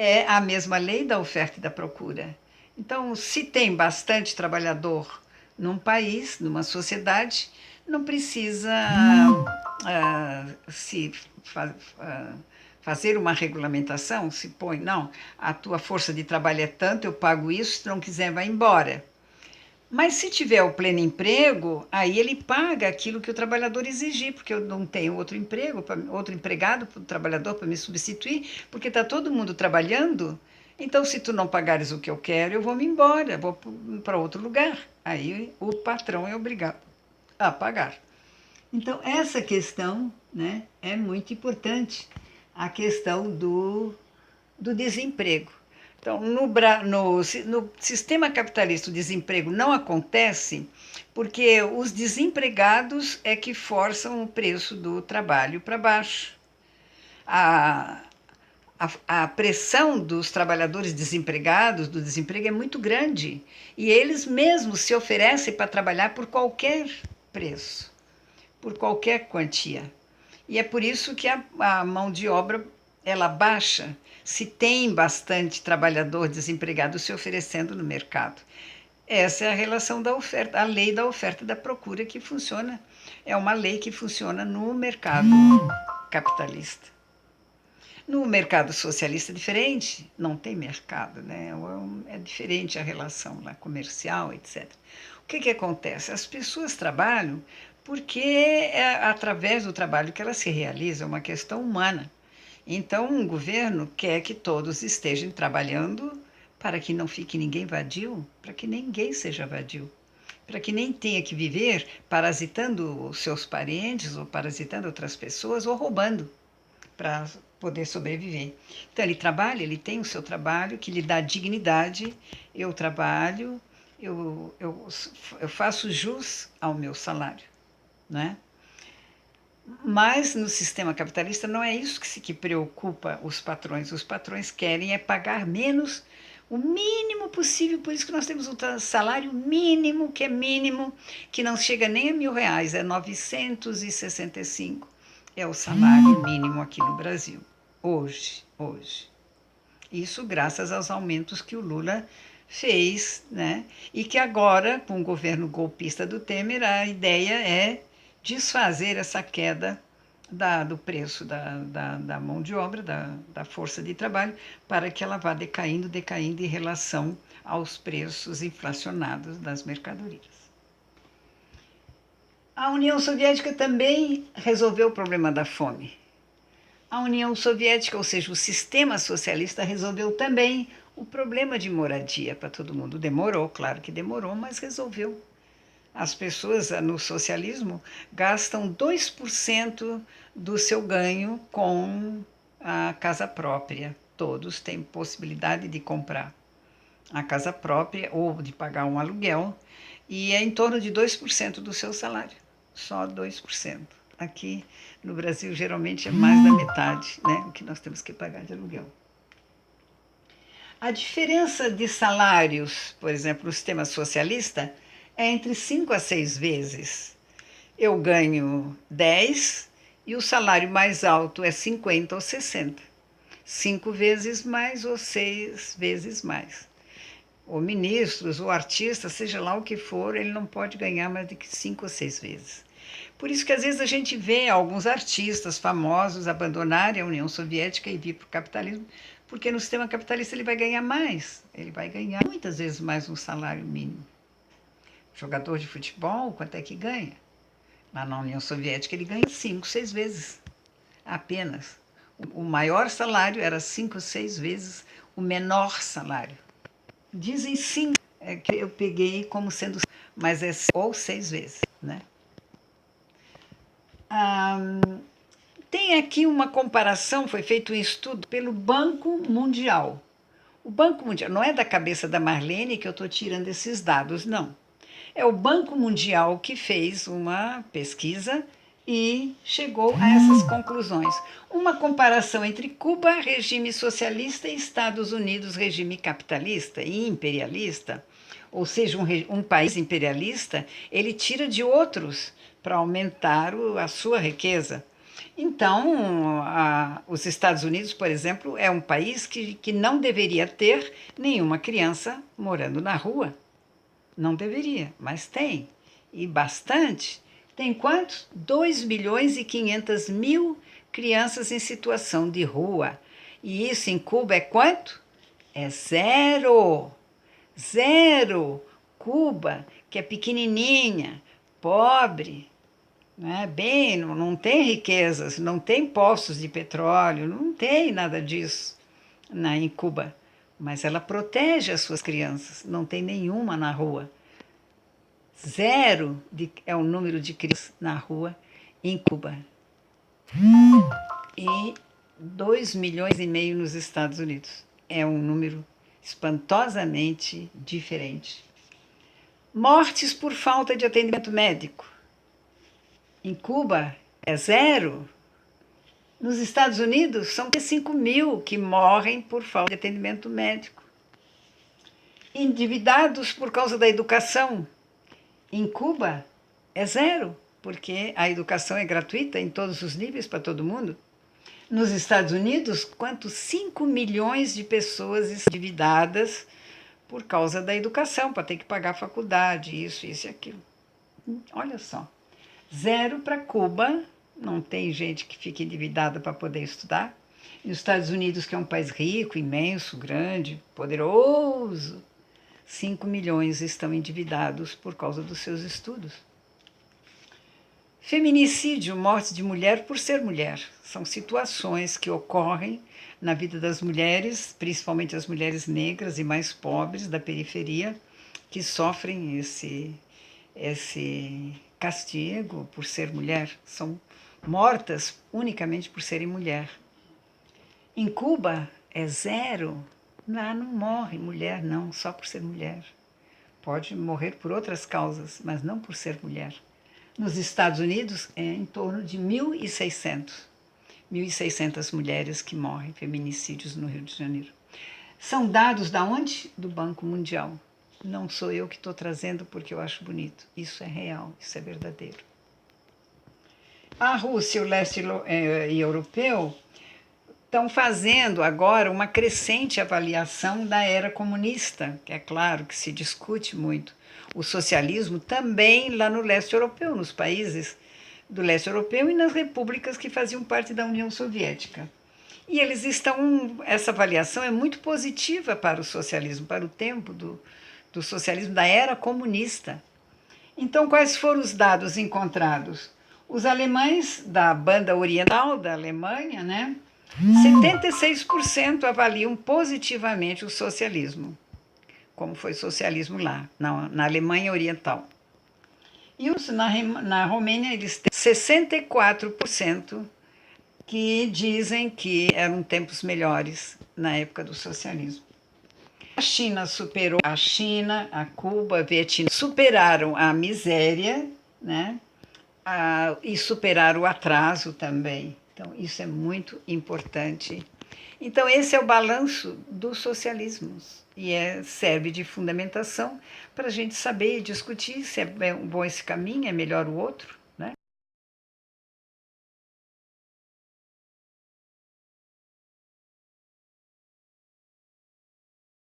É a mesma lei da oferta e da procura. Então, se tem bastante trabalhador num país, numa sociedade, não precisa se fa fazer uma regulamentação, se põe, não, a tua força de trabalho é tanto, eu pago isso, se não quiser, vai embora. Mas se tiver o pleno emprego, aí ele paga aquilo que o trabalhador exigir, porque eu não tenho outro emprego, outro empregado para o trabalhador para me substituir, porque está todo mundo trabalhando. Então, se tu não pagares o que eu quero, eu vou me embora, vou para outro lugar. Aí o patrão é obrigado a pagar. Então, essa questão, né, é muito importante, a questão do desemprego. Então, no sistema capitalista, o desemprego não acontece porque os desempregados é que forçam o preço do trabalho para baixo. A, a pressão dos trabalhadores desempregados, do desemprego, é muito grande. E eles mesmos se oferecem para trabalhar por qualquer preço, por qualquer quantia. E é por isso que a mão de obra ela baixa se tem bastante trabalhador desempregado se oferecendo no mercado. Essa é a relação da oferta, a lei da oferta e da procura que funciona. É uma lei que funciona no mercado capitalista. No mercado socialista é diferente, não tem mercado, né? É diferente a relação lá, comercial, etc. O que acontece? As pessoas trabalham porque é através do trabalho que elas se realizam, é uma questão humana. Então, um governo quer que todos estejam trabalhando para que não fique ninguém vadio, para que ninguém seja vadio, para que nem tenha que viver parasitando os seus parentes ou parasitando outras pessoas ou roubando para poder sobreviver. Então, ele trabalha, ele tem o seu trabalho que lhe dá dignidade. Eu trabalho, eu faço jus ao meu salário, né? Mas no sistema capitalista não é isso que preocupa os patrões. Os patrões querem é pagar menos, o mínimo possível. Por isso que nós temos um salário mínimo, que é mínimo, que não chega nem a R$ 1.000, é 965. É o salário mínimo aqui no Brasil, hoje. Isso graças aos aumentos que o Lula fez, né? E que agora, com o governo golpista do Temer, a ideia é desfazer essa queda do preço da mão de obra, da força de trabalho, para que ela vá decaindo em relação aos preços inflacionados das mercadorias. A União Soviética também resolveu o problema da fome. A União Soviética, ou seja, o sistema socialista, resolveu também o problema de moradia para todo mundo. Demorou, claro que demorou, mas resolveu. As pessoas no socialismo gastam 2% do seu ganho com a casa própria. Todos têm possibilidade de comprar a casa própria ou de pagar um aluguel, e é em torno de 2% do seu salário, só 2%. Aqui no Brasil, geralmente é mais da metade, né, o que nós temos que pagar de aluguel. A diferença de salários, por exemplo, no sistema socialista, é entre 5 a 6 vezes. Eu ganho 10 e o salário mais alto é 50 ou 60. 5 vezes mais ou 6 vezes mais. Ou ministros, ou artistas, seja lá o que for, ele não pode ganhar mais do que 5 ou 6 vezes. Por isso que às vezes a gente vê alguns artistas famosos abandonarem a União Soviética e vir para o capitalismo, porque no sistema capitalista ele vai ganhar mais, ele vai ganhar muitas vezes mais um salário mínimo. Jogador de futebol, quanto é que ganha? Lá na União Soviética ele ganha 5, 6 vezes apenas. O maior salário era 5, 6 vezes o menor salário. Dizem 5, que eu peguei como sendo, mas é ou 6 vezes, né? Tem aqui uma comparação, foi feito um estudo pelo Banco Mundial. O Banco Mundial, não é da cabeça da Marlene que eu estou tirando esses dados, não. É o Banco Mundial que fez uma pesquisa e chegou a essas conclusões. Uma comparação entre Cuba, regime socialista, e Estados Unidos, regime capitalista e imperialista. Ou seja, um país imperialista, ele tira de outros para aumentar a sua riqueza. Então, os Estados Unidos, por exemplo, é um país que não deveria ter nenhuma criança morando na rua. Não deveria, mas tem. E bastante. Tem quantos? 2.500.000 crianças em situação de rua. E isso em Cuba é quanto? É zero. Zero. Cuba, que é pequenininha, pobre, né? Bem, não tem riquezas, não tem poços de petróleo, não tem nada disso em Cuba. Mas ela protege as suas crianças, não tem nenhuma na rua. Zero é o número de crianças na rua em Cuba. E 2,5 milhões nos Estados Unidos. É um número espantosamente diferente. Mortes por falta de atendimento médico. Em Cuba é zero. Nos Estados Unidos são 5.000 que morrem por falta de atendimento médico. Endividados por causa da educação. Em Cuba é zero, porque a educação é gratuita em todos os níveis para todo mundo. Nos Estados Unidos, quantos 5 milhões de pessoas endividadas por causa da educação, para ter que pagar a faculdade, isso e aquilo. Olha só, zero para Cuba, não tem gente que fique endividada para poder estudar. E os Estados Unidos, que é um país rico, imenso, grande, poderoso, 5 milhões estão endividados por causa dos seus estudos. Feminicídio, morte de mulher por ser mulher, são situações que ocorrem na vida das mulheres, principalmente as mulheres negras e mais pobres da periferia, que sofrem esse castigo por ser mulher, são mortas unicamente por serem mulher. Em Cuba é zero, lá não morre mulher não, só por ser mulher. Pode morrer por outras causas, mas não por ser mulher. Nos Estados Unidos é em torno de 1.600 mulheres que morrem, feminicídios no Rio de Janeiro. São dados da onde? Do Banco Mundial. Não sou eu que estou trazendo porque eu acho bonito. Isso é real, isso é verdadeiro. A Rússia, o leste europeu estão fazendo agora uma crescente avaliação da era comunista, que é claro que se discute muito o socialismo também lá no leste europeu, nos países do leste europeu e nas repúblicas que faziam parte da União Soviética. E essa avaliação é muito positiva para o socialismo, para o tempo do socialismo, da era comunista. Então, quais foram os dados encontrados? Os alemães da banda oriental da Alemanha, né? 76% avaliam positivamente o socialismo, como foi o socialismo lá, na Alemanha Oriental. E na Romênia, eles têm 64% que dizem que eram tempos melhores na época do socialismo. A China superou, a Cuba, a Vietnã superaram a miséria, né? E superaram o atraso também. Então, isso é muito importante. Então, esse é o balanço dos socialismos e serve de fundamentação para a gente saber e discutir se é bom esse caminho, é melhor o outro.